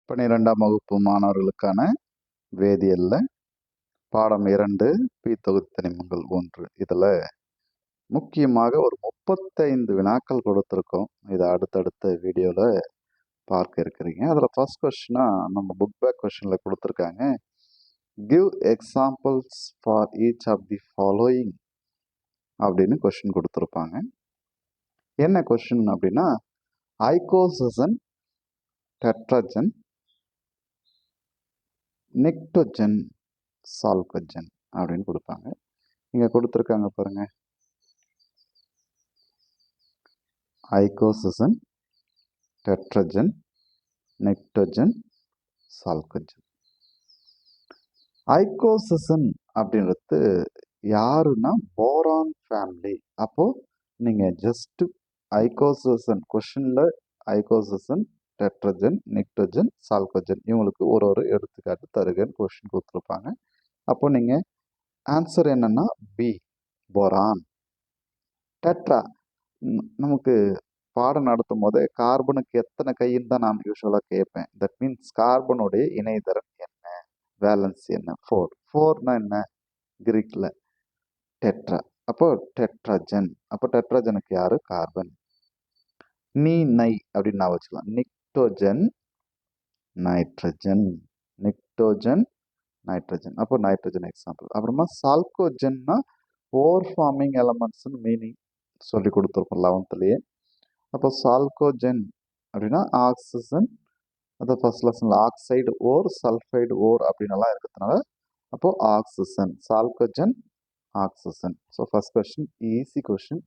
12ஆம் வகுப்பு மாணவர்களுக்கான வேதியியல்ல பாடம் 2 பி தொகுதி தனிமங்கள் 1 இதில் முக்கியமாக ஒரு 35 வினாக்கள் கொடுத்துருக்கோம். இதை அடுத்தடுத்த வீடியோவில் பார்க்க இருக்கிறீங்க. அதில் ஃபர்ஸ்ட் கொஸ்டினாக நம்ம புக் பேக் கொஸ்டினில் கொடுத்துருக்காங்க. Give examples for each of the following அப்படின்னு கொஸ்டின் கொடுத்துருப்பாங்க. என்ன கொஸ்டின் அப்படின்னா, ஐகோசன், டெட்ராஜன், நிக்டோஜன், சால்கோஜன் அப்படின்னு கொடுப்பாங்க. இங்கே கொடுத்துருக்காங்க பாருங்க, ஐகோசன், டெட்ராஜன், நிக்டோஜன், சால்கோஜன். ஐகோசன் அப்படின்றது யாருன்னா போரான் ஃபேமிலி. அப்போ நீங்க ஜஸ்ட் ஐகோசன் கொஸ்டின்ல ஐகோசன், டெட்ராஜன், நிக்டோஜன், சால்கோஜன் இவங்களுக்கு ஒரு ஒரு எடுத்துக்காட்டு தருகன்னு கொஸ்டின் கொடுத்துருப்பாங்க. அப்போ நீங்க ஆன்சர் என்னன்னா பி, போரான். டெட்ரா, நமக்கு பாடம் நடத்தும் போது கார்பனுக்கு எத்தனை கைன்னு தான் நான் யூஸ்வலாக கேட்பேன். தட் மீன்ஸ் கார்பனுடைய இணைதரம் என்ன, வேலன்ஸ் என்ன, 4. 4னா என்ன கிரீக்ல டெட்ரா. அப்போ டெட்ராஜன். அப்போ டெட்ராஜனுக்கு யாரு, கார்பன். நை அப்படின்னு நான் வச்சுக்கலாம். நிக்டோஜன், நைட்ரஜன். நிக்டோஜன், நைட்ரஜன். அப்போ நைட்ரஜன் எக்ஸாம்பிள். அப்புறமா சால்கோஜன்னா ஓர் ஃபார்மிங் எலமெண்ட்ஸ்னு மீனிங் சொல்லி கொடுத்துருக்கோம் 11லேயே. அப்போ சால்கோஜன் அப்படின்னா ஆக்சிஜன், அது ஃபர்ஸ்ட் லெசனில் ஆக்சைடு ஓர், சல்ஃபைடு ஓர் அப்படின்னு எல்லாம் இருக்கிறதுனால அப்போ oxygen, chalcogen, oxygen. So first question easy question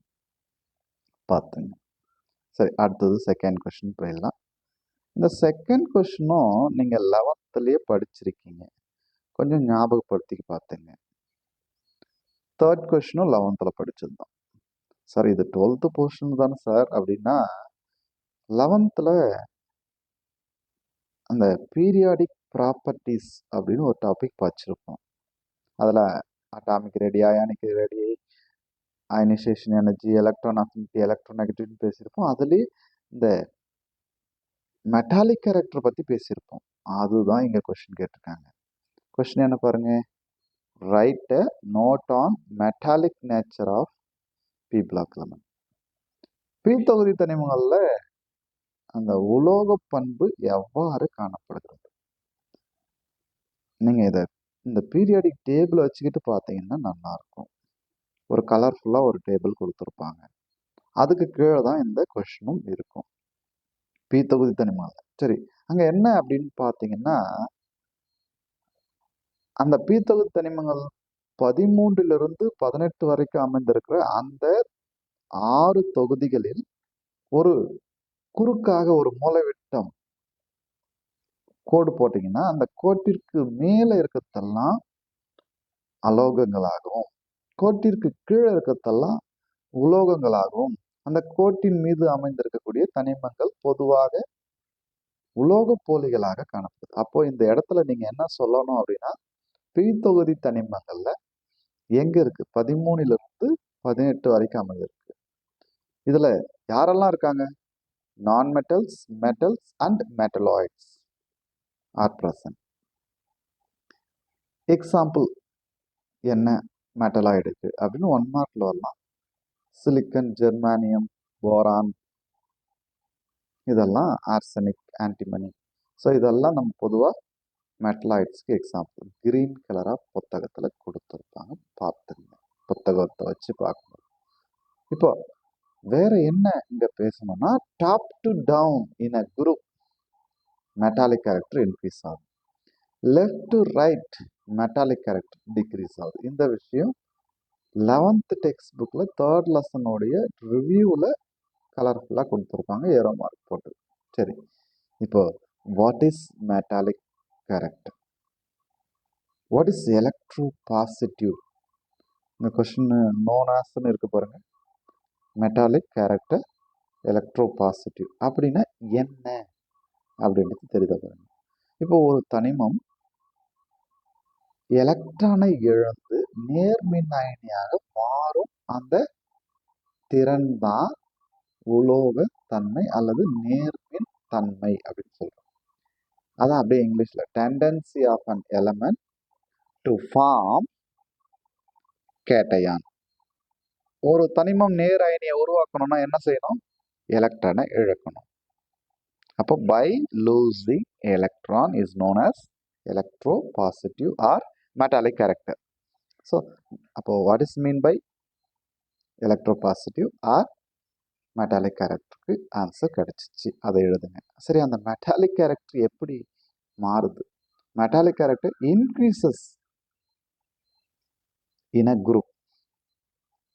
பார்த்துங்க. சரி, அடுத்தது செகண்ட் கொஸ்டின் போயிடலாம். இந்த செகண்ட் கொஸ்டினும் நீங்கள் 11லேயே படிச்சிருக்கீங்க, கொஞ்சம் ஞாபகப்படுத்தி பார்த்துங்க. தேர்ட் கொஸ்டினும் 11ல் படிச்சிருந்தோம். சார் இது 12th போர்ஷன் தானே சார் அப்படின்னா, 11ல் அந்த பீரியாடிக் ப்ராப்பர்ட்டிஸ் அப்படின்னு ஒரு டாபிக் படிச்சிருப்போம். அதில் atomic radii, ionic radii, ionization energy, electron affinity, எலக்ட்ரோநெகட்டிவ்னு பேசியிருப்போம். அதுலேயே இந்த மெட்டாலிக் கேரக்டர் பற்றி பேசியிருப்போம். அதுதான் இங்கே கொஸ்டின் கேட்டிருக்காங்க. கொஸ்டின் என்ன பாருங்க, write a note on metallic nature of p block element. P தொகுதி தனிமங்களில் அந்த உலோக பண்பு எவ்வாறு காணப்படுகிறது? நீங்க இதை இந்த பீரியாடிக் டேபிள் வச்சுக்கிட்டு பார்த்தீங்கன்னா நல்லா இருக்கும். ஒரு கலர்ஃபுல்லாக ஒரு டேபிள் கொடுத்துருப்பாங்க, அதுக்கு கீழே தான் இந்த கொஸ்டினும் இருக்கும். பி தொகுதி தனிமங்கள். சரி, அங்க என்ன அப்படின்னு பார்த்தீங்கன்னா, அந்த பி தொகுதி தனிமங்கள் 13லிருந்து 18 வரைக்கும் அமைந்திருக்கிற அந்த 6 தொகுதிகளில் ஒரு குறுக்காக ஒரு மூலைவிட்டம் கோடு போட்டீங்கன்னா, அந்த கோட்டிற்கு மேல இருக்கிறதெல்லாம் அலோகங்களாகவும், கோட்டிற்கு கீழே இருக்கிறதெல்லாம் உலோகங்களாகவும், அந்த கோட்டின் மீது அமைந்திருக்கக்கூடிய தனிமங்கள் பொதுவாக உலோக போலிகளாக காணப்படுது. அப்போ இந்த இடத்துல நீங்க என்ன சொல்லணும் அப்படின்னா, பி தொகுதி தனிமங்கள்ல எங்க இருக்கு, 13லிருந்து 18 வரைக்கும் அமைஞ்சிருக்கு. இதுல யாரெல்லாம் இருக்காங்க, நான் metals, metals and metalloids R present. Example என்ன மெட்டலாய்டுக்கு அப்படின்னு 1 மார்க்ல வரலாம். சிலிக்கன், ஜெர்மானியம், போரான், இதெல்லாம் ஆர்சனிக், ஆன்டிமனி. ஸோ இதெல்லாம் நம்ம பொதுவாக மெட்டலாய்ட்ஸ்க்கு எக்ஸாம்பிள். கிரீன் கலராக புத்தகத்தில் கொடுத்துருப்பாங்க, பார்த்துருங்க. புத்தகத்தை வச்சு பார்க்கணும். இப்போ வேற என்ன இங்க பேசணும்னா, top to down in a group metallic character increase ஆகும், left to right metallic character decrease ஆகுது. இந்த விஷயம் 11th டெக்ஸ்ட் புக்கில் 3rd லெசனுடைய ரிவ்யூவில் கலர்ஃபுல்லாக கொடுத்துருப்பாங்க, ஏரோ மார்க் போட்டு. சரி, இப்போ what is metallic character, what is electro positive? இந்த கொஸ்டின் நோன் ஆஸ்ன்னு இருக்கு பாருங்க. மெட்டாலிக் கேரக்டர் எலக்ட்ரோ பாசிட்டிவ் அப்படின்னா என்ன அப்படின்றது தெரியுதா பாருங்க. இப்போ ஒரு தனிமம் எலக்ட்ரானை இழந்து நேர்மின் அயனியாக மாறும் அந்த திறன் தான் உலோக தன்மை அல்லது நேர்மின் தன்மை அப்படின்னு சொல்றோம். அதான் அப்படியே இங்கிலீஷ்ல tendency of an element to form cation. ஒரு தனிமம் நேர் அயனியை உருவாக்கணும்னா என்ன செய்யணும்? எலக்ட்ரானை இழக்கணும். அப்போ by losing electron is known as electropositive or metallic character. So அப்போ what is mean by electropositive or metallic கேரக்டருக்கு ஆன்சர் கிடைச்சிச்சு. அதை எழுதுங்க. சரி, அந்த மெட்டாலிக் கேரக்டர் எப்படி மாறுது? Metallic character increases in a group,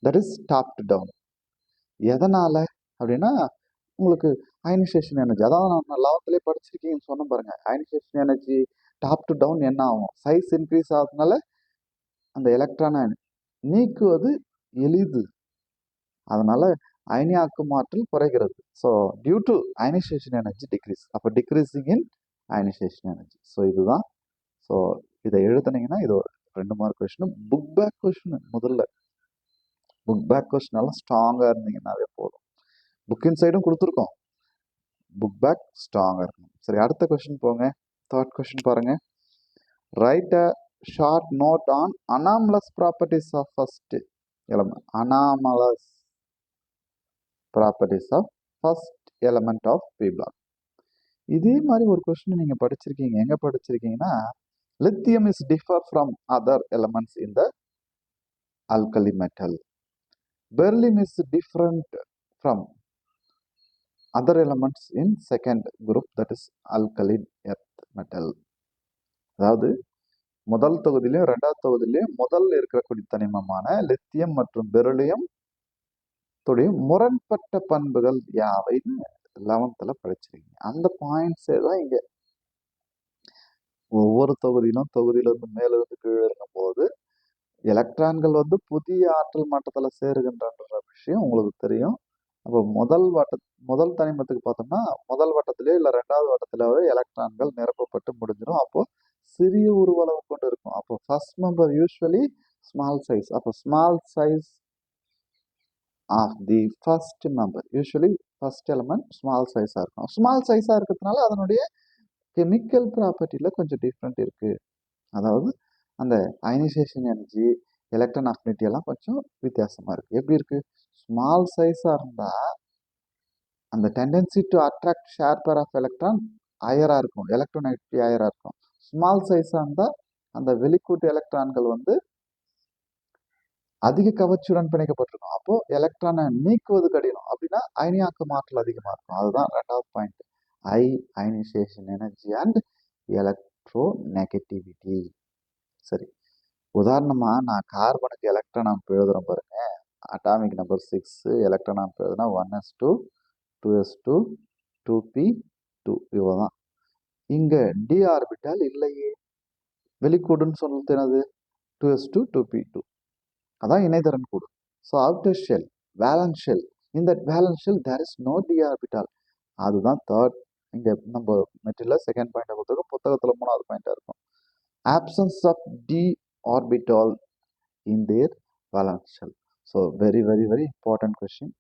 that is top to down. எதனால அப்படின்னா உங்களுக்கு அயனைசேஷன் எனர்ஜி, அதாவது நான் 11th படிச்சிருக்கீங்கன்னு சொன்ன பாருங்க. Ionisation energy top to down என்ன ஆகும்? சைஸ் இன்க்ரீஸ் ஆகுறதுனால அந்த எலக்ட்ரானை நீக்குவது எளிது, அதனால அயனியாக்கும் ஆற்றல் குறைகிறது. So due to ionisation energy decrease. அப்போ decreasing in ionisation energy. So இதுதான். ஸோ இதை எழுதுனீங்கன்னா இது ஒரு 2 mark question. Book back question முதல்ல. புக் பேக் கொஸ்டின் எல்லாம் ஸ்ட்ராங்காக இருந்தீங்கன்னாவே போதும். புக் இன் சைடும் கொடுத்துருக்கோம், புக் பேக் ஸ்ட்ராங்காக இருக்கணும். சரி, அடுத்த கொஸ்டின் போங்க. 3rd கொஸ்டின் பாருங்க. Write a short note on anomalous properties of first element. Anomalous properties of first element of p block. இதே மாதிரி ஒரு கொஸ்டின் நீங்க படிச்சிருக்கீங்க. எங்க படிச்சிருக்கீங்கன்னா, lithium is differ from other elements in the alkali metal. Beryllium is different from other elements in second group, that is alkaline earth metal. அதாவது முதல் தொகுதியிலையும் 2வது தொகுதியிலையும் முதல்ல இருக்கக்கூடிய தனிமமான லித்தியம் மற்றும் பெரிலியம் முரண்பட்ட பண்புகள் யாவைன்னு 11th படிச்சிருக்கீங்க. அந்த பாயிண்ட்ஸே தான் இங்க ஒவ்வொரு தொகுதியில இருந்து மேல இருந்து கீழே இருக்கும் போது எலக்ட்ரான்கள் புதிய ஆற்றல் மட்டத்துல சேருகின்ற விஷயம் உங்களுக்கு தெரியும். அப்போ முதல் தனிமத்துக்கு பார்த்தோம்னா முதல் வட்டத்திலேயோ இல்ல 2வது வட்டத்திலேயோ எலக்ட்ரான்கள் நிரப்பப்பட்டு முடிஞ்சிடும். அப்போ சிறிய உருவளவு கொண்டு இருக்கும். அப்போ first member usually small size. அப்போ small size of the first member, usually first element small சைஸா இருக்கும். ஸ்மால் சைஸா இருக்கிறதுனால அதனுடைய கெமிக்கல் ப்ராப்பர்ட்டியில கொஞ்சம் டிஃப்ரெண்ட் இருக்கு. அதாவது அந்த அயனைசேஷன் எனர்ஜி, எலக்ட்ரான் அஃபினிட்டி எல்லாம் கொஞ்சம் வித்தியாசமா இருக்கு. எப்படி இருக்கு? ஸ்மால் சைஸா இருந்தா அந்த tendency to attract share pair of electron ஹையரா இருக்கும், எலக்ட்ரோநெகட்டிவிட்டி ஹையரா இருக்கும். ஸ்மால் சைஸா இருந்தா அந்த வெளிக்கூட்டு எலக்ட்ரான்கள் அதிக கவர்ச்சியுடன் பிணைக்கப்பட்டிருக்கும். அப்போ எலக்ட்ரானை நீக்குவது கடினம். அப்படின்னா அயனியாக்கும் ஆற்றல் அதிகமா இருக்கும். அதுதான் 2வது point, high ionisation energy and electro negativity. சரி, உதாரணமா நான் கார்பனுக்கு எலக்ட்ரான் அமைப்பு எழுதுறேன் பாருங்க. அட்டாமிக் நம்பர் 6, எலக்ட்ரான் அமைப்பு எழுதுனா 1s2 2s2 2p2 இவ்வளவுதான். இங்க டி ஆர்பிட்டால் இல்லையே. வெளிக்கூடுன்னு சொன்னது என்னது? 2s2 2p2. அதான் இணைதரன் கூடு. So outer shell, valence shell. இந்த valence shell there is no D orbital. அதுதான் 3rd. இங்க நம்ம மெட்டீரியல் 2nd பாயிண்டா கொடுத்துருக்கோம், புத்தகத்துல 3வது பாயிண்டா இருக்கும். Absence of d orbital in their valence shell. So very very very important question,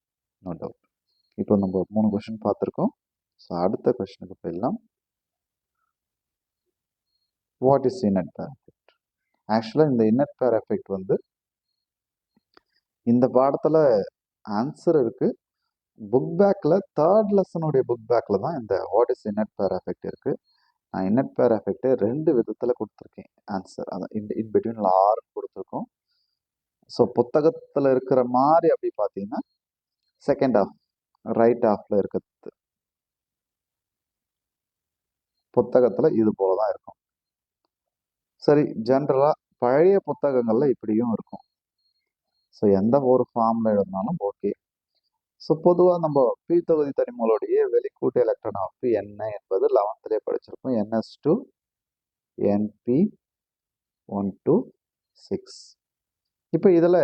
no doubt. இப்போ நம்ம 3 கொஸ்டின் பார்த்துருக்கோம். ஸோ அடுத்த கொஸ்டினுக்கு போயிடலாம். What is inert pair effect? ஆக்சுவலாக இந்த இன்னட் பேர் எஃபெக்ட் இந்த பாடத்துல ஆன்சர் இருக்கு. புக் பேக்ல 3rd லெசனுடைய புக் பேக்ல தான் இந்த what is inert pair effect இருக்கு. நான் இன்னட் பேர் எஃபெக்ட் 2 விதத்துல கொடுத்துருக்கேன் ஆன்சர். அதான் இன் பிட்வீன் ஆர் கொடுத்துருக்கோம். ஸோ புத்தகத்துல இருக்கிற மாதிரி அப்படி பார்த்தீங்கன்னா செகண்ட் ஹாஃப் ரைட் ஹாஃப்ல இருக்கிறது புத்தகத்துல இது போலதான் இருக்கும். சரி, ஜென்ரலா பழைய புத்தகங்கள்ல இப்படியும் இருக்கும். ஸோ எந்த ஒரு ஃபார்ம்ல எழுதினாலும் ஓகே. ஸோ பொதுவாக நம்ம பி தொகுதி தனிமங்களுடைய வெளிக்கூட்டு எலக்ட்ரான் அமைப்பு என்ன என்பது 11th படிச்சிருப்போம். NS2 NP126. இப்போ இதுல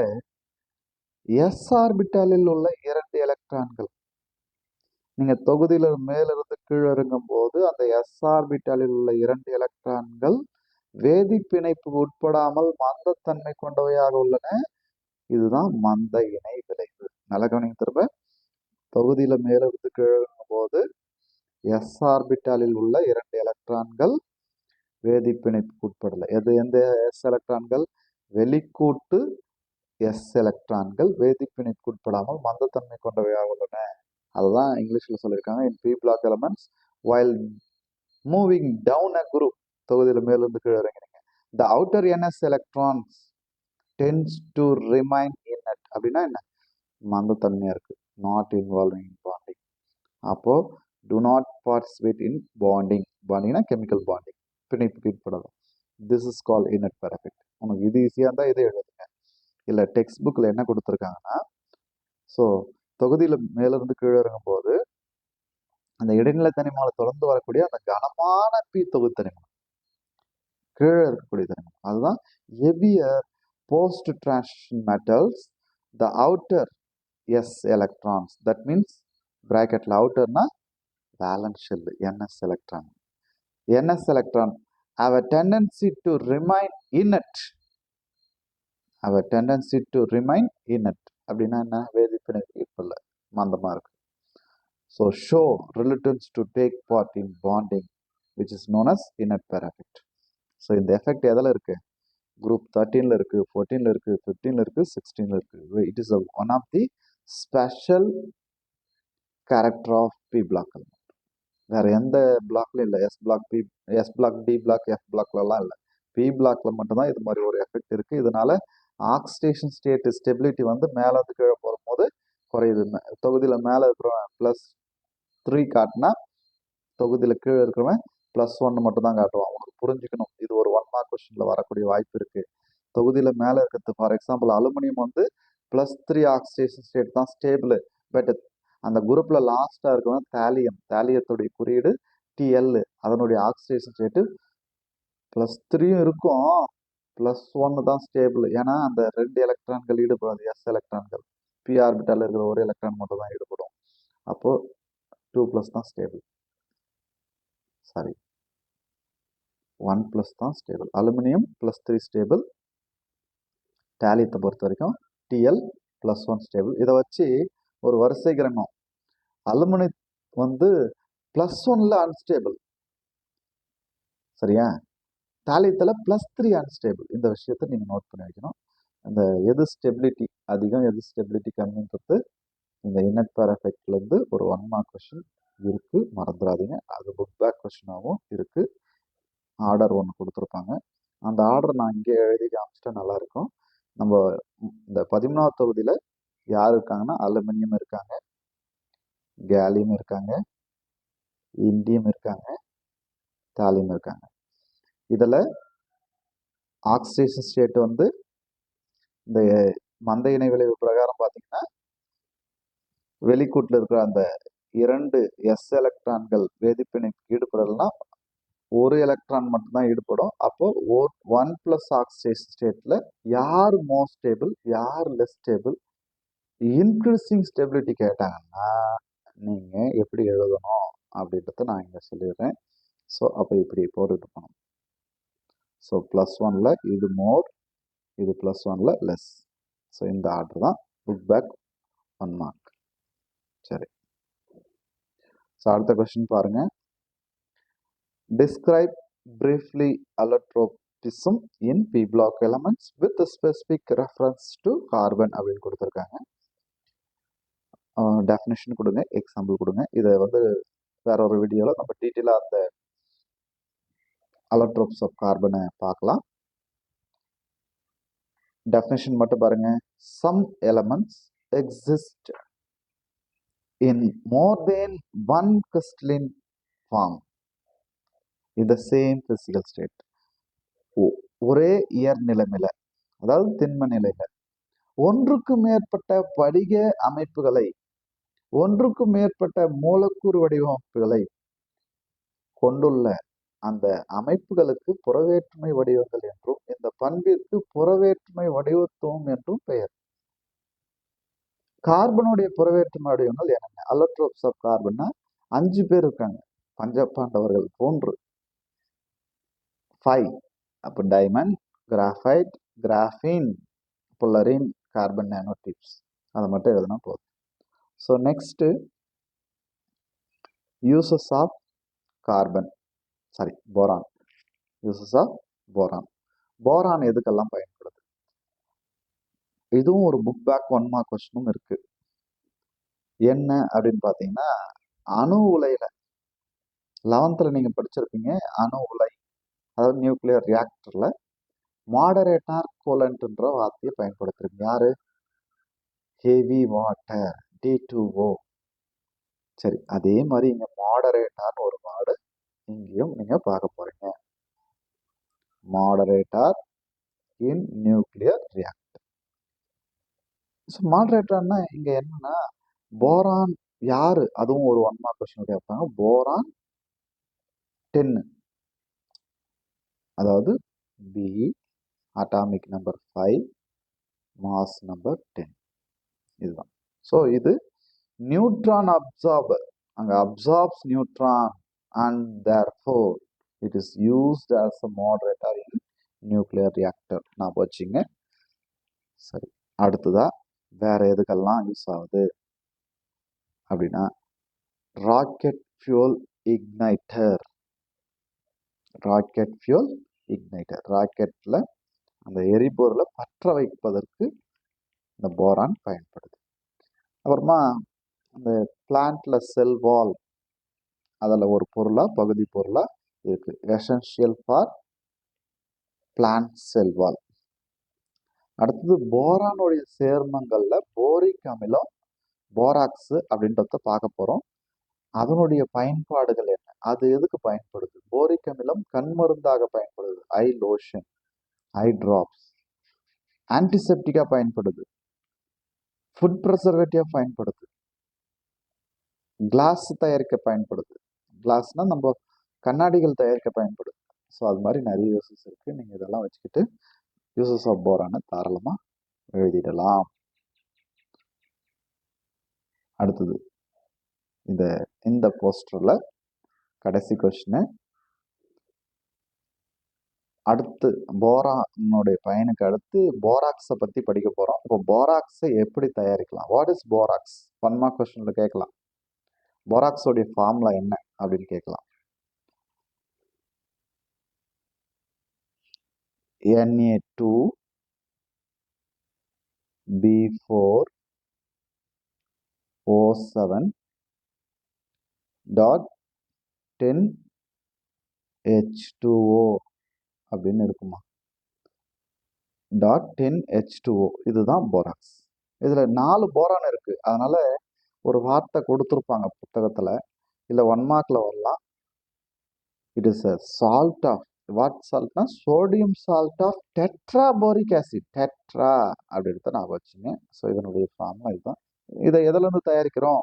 எஸ் ஆர்பிட்டாலில் உள்ள 2 எலக்ட்ரான்கள் நீங்க தொகுதியில மேலிருந்து கீழே இறங்கும் போது அந்த எஸ் ஆர்பிட்டாலில் உள்ள 2 எலக்ட்ரான்கள் வேதி பிணைப்பு உட்படாமல் மந்தத்தன்மை கொண்டவையாக உள்ளன. இதுதான் மந்த இணை விளைவு. நல்ல கவனிங்க. திரும்ப தொகுதியில மேலிருந்து கீழே இறங்கும் போது எஸ் ஆர்பிட்டாலில் உள்ள 2 எலக்ட்ரான்கள் வேதிப்பிணைப்புக்கு உட்படலை. எந்த எஸ் எலக்ட்ரான்கள்? வெளிக்கூட்டு எஸ் எலக்ட்ரான்கள் வேதிப்பிணைப்புக்கு உட்படாமல் மந்தத்தன்மை கொண்டவையாக உள்ளன. அதுதான் இங்கிலீஷ்ல சொல்லியிருக்காங்க. In P block elements while moving down a group, தொகுதியில் மேலிருந்து கீழே இறங்கினீங்க, the outer ns electrons tends to remain inert. அப்படின்னா என்ன? மந்தத்தன்மையா இருக்கு, not involving in bonding. அப்போ do not participate in bonding. பாண்டிங்னா கெமிக்கல் பாண்டிங், பிணைப்புக்கு உட்படலாம். this is called inert pair effect. உனக்கு இது ஈஸியாக இருந்தால் இதை எழுதுங்க. இல்லை டெக்ஸ்ட் புக்கில் என்ன கொடுத்துருக்காங்கன்னா, ஸோ தொகுதியில் மேலிருந்து கீழே இறங்கும் போது அந்த இடைநிலை தனிமங்களை தொடர்ந்து வரக்கூடிய அந்த கனமான பி தொகுதி தனிமம், கீழே இருக்கக்கூடிய தனிமம், அதுதான் heavier post transition metals, the outer s electrons, that means பிராக்கெட்ல அவுட்டர்னா valence shell, n s electron. N s electron have a tendency to remain inert. have a tendency to remain inert அப்படின்னா என்ன? வேதிப்பிணைப்பு இல்லை, மந்தமா இருக்கு. So show reluctance to take part in bonding, which is known as inert pair effect. So இந்த effect எதில் இருக்கு? Group 13ல இருக்கு, 14ல இருக்கு, 15ல இருக்கு, 16ல இருக்கு. It is one of the special character of P block. வேற எந்த பிளாக்ல இல்லை. S block, p, s block, d block, f பிளாக்லாம் இல்லை. பி பிளாக்ல மட்டும்தான் இது மாதிரி ஒரு எஃபெக்ட் இருக்கு. இதனால ஆக்சிடேஷன் ஸ்டேட் ஸ்டெபிலிட்டி வந்து மேல இருந்து கீழே போகும்போது குறையுது. தொகுதியில மேல இருக்கிறவன் +3 காட்டினா தொகுதியில கீழே இருக்கிறவன் +1 மட்டும் தான் காட்டுவான். உங்களுக்கு புரிஞ்சுக்கணும், இது ஒரு 1 மார்க் கொஸ்டின்ல வரக்கூடிய வாய்ப்பு இருக்கு. தொகுதியில மேல இருக்கிறது, ஃபார் எக்ஸாம்பிள் அலுமினியம் வந்து +3 ஆக்சிடேஷன் ஸ்டேட் தான் ஸ்டேபிள். பட் அந்த குரூப்ல லாஸ்டா இருக்கவன் தாலியம், தாலியத்துடைய குறியீடு TL, அதனுடைய ஆக்சிடேஷன் ஸ்டேட்டு +3 இருக்கும், +1 தான் ஸ்டேபிள். ஏன்னா அந்த 2 எலக்ட்ரான்கள் ஈடுபடாது, எஸ் எலக்ட்ரான்கள். பி ஆர்பிட்டால இருக்கிற ஒரு எலக்ட்ரான் மட்டும் தான் ஈடுபடும். அப்போ 2+ தான் ஸ்டேபிள், சாரி 1+ தான் ஸ்டேபிள். அலுமினியம் +3 ஸ்டேபிள், டேலியத்தை பொறுத்த வரைக்கும் TL +1 ஸ்டேபிள். இதை வச்சு ஒரு வரிசை கிரகம், அலுமினியம் வந்து +1ல அன்ஸ்டேபிள், சரியா? தாலியத்தில் +3 அன்ஸ்டேபிள். இந்த விஷயத்தை நீங்க நோட் பண்ணி வைக்கணும். இந்த எது ஸ்டெபிலிட்டி அதிகம், எது ஸ்டெபிலிட்டி கம்மின்றது இந்த இனட் பேர் எஃபெக்ட்ல இருந்து ஒரு 1 மார்க் கொஸ்டின் இருக்கு, மறந்துடாதீங்க. அது புக் பேக் கொஸ்டினாகவும் இருக்கு. ஆர்டர் ஒன்று கொடுத்துருப்பாங்க, அந்த ஆர்டர் நான் இங்கே எழுதி காமிச்சிட்டா நல்லா இருக்கும். நம்ம இந்த 13வது தொகுதியில யார் இருக்காங்கன்னா, அலுமினியம் இருக்காங்க, கேலியம் இருக்காங்க, இண்டியம் இருக்காங்க, தாலியம் இருக்காங்க. இதுல ஆக்சிடேஷன் ஸ்டேட் வந்து இந்த மந்த இணை விளைவு பிரகாரம் பார்த்தீங்கன்னா, வெளிக்கூட்டில் இருக்கிற அந்த 2 எஸ் எலக்ட்ரான்கள் வேதிப்பிணைப்புக்கு ஈடுபடலாம், ஒரு எலக்ட்ரான் மட்டும்தான் ஈடுபடும். அப்போ 1+ ஆக்சிடேஷன் ஸ்டேட்ல யார் மோர் ஸ்டேபிள், யார் லெஸ் ஸ்டேபிள், இன்க்ரீசிங் ஸ்டெபிலிட்டி கேட்டாங்கன்னா நீங்க எப்படி எழுதணும் அப்படின்றத நான் இங்க சொல்லிடுறேன். ஸோ அப்போ இப்படி போட்டுட்டு போகணும். ஸோ +1ல இது மோர், இது +1ல லெஸ். ஸோ இந்த ஆர்டர் தான். Book back 1 mark. சரி, ஸோ அடுத்த கொஸ்டின் பாருங்க. Describe briefly allotropism in P block elements with a specific reference to carbon அப்படின்னு கொடுத்துருக்காங்க. டெஃபினேஷன் கொடுங்க, எக்ஸாம்பிள் கொடுங்க. இதை வந்து வேற ஒரு வீடியோவில் நம்ம டீட்டெயிலாக அந்த allotropes of கார்பனை பார்க்கலாம். டெஃபினேஷன் மட்டும் பாருங்க. Some elements exist in more than one crystalline form in the same physical state. ஒரே இயற் நிலைமையில, அதாவது திண்ம நிலையில ஒன்றுக்கு மேற்பட்ட படிக அமைப்புகளை, ஒன்றுக்கு மேற்பட்ட மூலக்கூறு வடிவமைப்புகளை கொண்டுள்ள அந்த அமைப்புகளுக்கு புறவேற்றுமை வடிவங்கள் என்றும், இந்த பண்பிற்கு புறவேற்றுமை வடிவத்துவம் என்றும் பெயர். கார்பனுடைய புறவேற்றுமை வடிவங்கள் என்னென்ன? allotropes of கார்பன்னா 5 பேர் இருக்காங்க, பஞ்சபாண்டவர்கள் போன்று. 5. அப்போ diamond, graphite, graphene, fullerene, carbon nano tubes. அதை மட்டும் எழுதினா போதும். So next uses of carbon boron. Uses of boron. Boron எதுக்கெல்லாம் பயன்படுது? இதுவும் ஒரு புக் பேக் 1 மார்க் கொஸ்டினும் இருக்கு. என்ன அப்படின்னு பார்த்தீங்கன்னா, அணு உலையில 11th நீங்க படிச்சிருப்பீங்க. அணு உலை, அதாவது நியூக்ளியர் ரியாக்டர்ல மாடரேட்டார் கோலன்ட்ன்ற வார்த்தையை பயன்படுத்துறீங்க. யாரு? Heavy water, D2O. சரி, அதே மாதிரி இங்க மாடரேட்டார்னு ஒரு வேர்டு இங்கேயும் நீங்க பார்க்க போறீங்க. மாடரேட்டார் இன் நியூக்ளியர் ரியாக்டர். ஸோ மாடரேட்டர்னா இங்க என்னன்னா, போரான் யாரு? அதுவும் ஒரு 1 மார்க் கொஸ்டின் கேட்பாங்க. போரான் 10, அதாவது B, atomic number 5, mass number 10. இதுதான். ஸோ இது நியூட்ரான் அப்சார்பர். அங்க absorbs neutron and therefore it is used as a moderator in nuclear reactor. நான் வச்சுங்க. சரி, அடுத்ததா வேற எதுக்கெல்லாம் யூஸ் ஆகுது அப்படின்னா, rocket fuel igniter. Rocket fuel igniter, ராக்கெட்ல அந்த எரிபொருளை பற்ற வைப்பதற்கு இந்த போரான் பயன்படுது. அப்புறமா அந்த பிளான்ட்ல செல் வால், அதில் ஒரு பொருளா பகுதி பொருளா இருக்கு. எசென்ஷியல் ஃபார் பிளான்ட் செல் வால். அடுத்தது போரானுடைய சேர்மங்கள்ல போரிக் அமிலம், போராக்ஸ் அப்படின்றத பார்க்க போறோம். அதனுடைய பயன்பாடுகள் என்ன, அது எதுக்கு பயன்படுது? போரிக் அமிலம் கண் மருந்தாக பயன்படுது. ஐ லோஷன், ஐ டிராப்ஸ். ஆன்டிசெப்டிக்கா பயன்படுது. ஃபுட் ப்ரிசர்வேட்டிவா பயன்படுது. கிளாஸ் தயாரிக்க பயன்படுது. கிளாஸ்னா நம்ம கண்ணாடிகள் தயாரிக்க பயன்படுது. ஸோ அது மாதிரி நிறைய யூசஸ் இருக்கு. நீங்க இதெல்லாம் வச்சுக்கிட்டு யூசஸ் ஆஃப் போரானை தாராளமா எழுதிடலாம். அடுத்தது இந்த போஸ்டர்ல கடைசி கொஸ்டின். அடுத்து போரானுடைய பயனுக்கு அடுத்து போராக்ஸை பத்தி படிக்க போறோம். இப்போ போராக்ஸை எப்படி தயாரிக்கலாம்? What is borax? 1 மார்க் கொஸ்டின்ல கேட்கலாம். போராக்ஸோடைய ஃபார்முலா என்ன அப்படின்னு கேட்கலாம். Na2B4O7.10H2O அப்படின்னு இருக்குமா? .10H2O இதுதான் போராக்ஸ். இதுல 4 போரான் இருக்கு. அதனால ஒரு வார்த்தை கொடுத்துருப்பாங்க புத்தகத்துல, இல்ல 1 மார்க்ல வரலாம். It is a salt of, what salt னா sodium salt of tetraboric acid. Tetra அப்படி எடுத்து நான் வச்சுங்க. ஸோ இதனுடைய ஃபார்முலா இதுதான். இதை எதுல இருந்து தயாரிக்கிறோம்?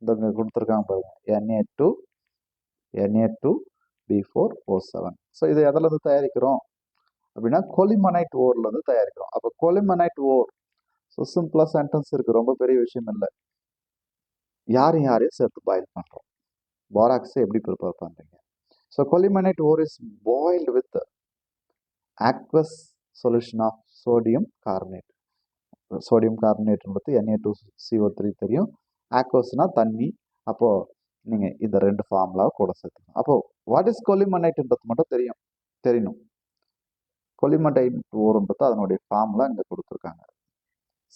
இந்த கொடுத்துருக்காங்க பாருங்க, Na2B4O7. ஸோ இதை எதுல இருந்து தயாரிக்கிறோம் அப்படின்னா கொலிமனைட் ஓர்ல இருந்து தயாரிக்கிறோம். அப்ப கொலிமனைட் ஓர், ஸோ சிம்பிளா சென்டென்ஸ் இருக்கு, ரொம்ப பெரிய விஷயம் இல்லை. யாரையும் சேர்த்து பாயில் பண்றோம். போராக்ஸ் எப்படி ப்ரிப்பேர் பண்றீங்க? So colemanite ore is boiled with aqueous solution of sodium carbonate. Sodium கார்பனேட்ன்றது Na2CO3 தெரியும். ஆக்வஸ்னா தண்ணி. அப்போ நீங்க இந்த 2 ஃபார்முலாவை கூட சேர்த்துக்கணும். அப்போ வாட் இஸ் கொலிமனைட்ன்றது மட்டும் தெரியணும். கொலிமனைட் ஓர்ன்றது அதனுடைய ஃபார்முலா இங்க கொடுத்துருக்காங்க.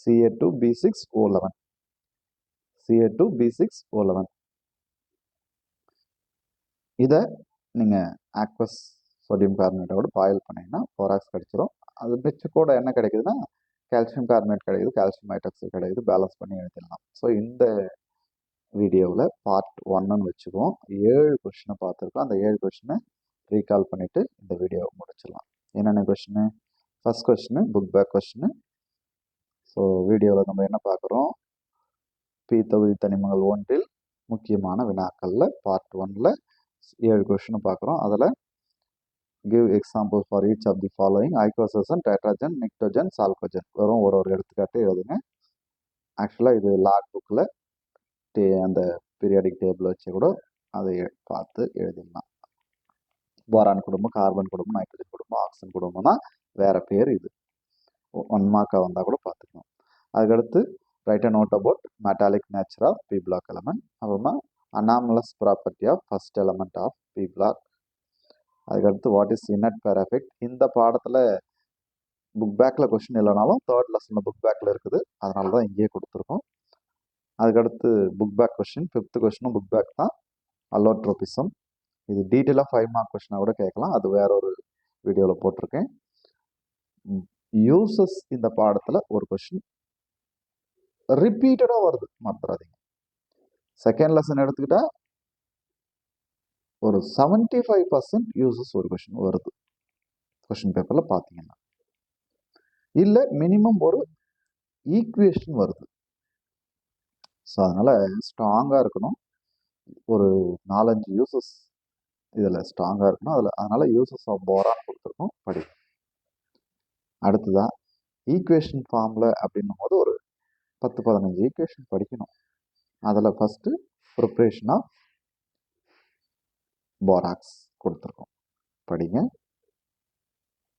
Ca2B6O11. Ca2B6O11. இதை நீங்க ஆக்வஸ் சோடியம் கார்பனேட்டோட பாயில் பண்ணீங்கன்னா போராக்ஸ் கிடைச்சிரும். அது மிச்ச கூட என்ன கிடைக்குதுன்னா கால்சியம் கார்பனேட் கிடைக்குது, கால்சியம் ஹைட்ராக்சைடு கிடைக்குது. பேலன்ஸ் பண்ணி எழுதிடலாம். ஸோ இந்த வீடியோவில் பார்ட் 1ன்னு வச்சுக்குவோம். 7 கொஸ்டினை பார்த்துருக்கோம். அந்த 7 கொஸ்டினை ரீகால் பண்ணிட்டு இந்த வீடியோவை முடிச்சிடலாம். என்னென்ன question? First question book back question. So வீடியோவில் நம்ம என்ன பார்க்குறோம்? பி தொகுதி தனிமங்கள் 1இல் முக்கியமான வினாக்கள்ல பார்ட் 1ல 7 கொஸ்டின் பார்க்குறோம். அதில் give example for each of the following: icosagen, tetragen, pnictogen, chalcogen. வெறும் ஒரு எடுத்துக்காட்டு எழுதுங்க. ஆக்சுவலாக இது லாக் புக்கில் அந்த பீரியாடிக் டேபிள் வச்சு கூட அதை பார்த்து எழுதிடலாம். போரான் குடும்பம், கார்பன் குடும்பம், நைட்ரஜன் குடும்பம், ஆக்சிஜன் குடும்பம்னா வேற பேர். இது 1 மார்க்காக வந்தால் கூட பார்த்துக்கணும். அதுக்கடுத்து write a note about metallic nature of p block element. அப்புறமா anomalous property of first element of P block. அதுக்கடுத்து what is inert pair effect. இந்த பாடத்தில் புக் பேக்கில் கொஸ்டின் இல்லைனாலும் தேர்ட் லெசனில் புக் பேக்கில் இருக்குது, அதனால தான் இங்கேயே கொடுத்துருக்கோம். அதுக்கடுத்து புக் பேக் கொஸ்டின், 5th கொஸ்டினும் புக் பேக் தான், அல்லோட்ரோபிசம். இது டீட்டெயிலாக 5 மார்க் கொஸ்டினாக கூட கேட்கலாம், அது வேற ஒரு வீடியோவில் போட்டிருக்கேன். யூசஸ் இந்த பாடத்தில் ஒரு கொஸ்டின் ரிப்பீட்டடாக வருது, மறந்துடாதீங்க. செகண்ட் லெசன் எடுத்துக்கிட்டா ஒரு 75% யூசஸ் ஒரு கொஸ்டின் வருது கொஸ்டின் பேப்பரில் பார்த்தீங்கன்னா. இல்லை மினிமம் ஒரு ஈக்குவேஷன் வருது. ஸோ அதனால் ஸ்ட்ராங்காக இருக்கணும். ஒரு 4-5 யூசஸ் இதில் ஸ்ட்ராங்காக இருக்கணும். அதனால் யூசஸ் ஆஃப் போரான் கொடுத்துருக்கோம், படி. அடுத்ததான் ஈக்குவேஷன் ஃபார்மில் அப்படின்னும் போது ஒரு 10-15 ஈக்குவேஷன் படிக்கணும். அதில் ஃபஸ்ட்டு ப்ரிப்ரேஷன் ஆஃப் போராக்ஸ் கொடுத்துருக்கோம், படிங்க.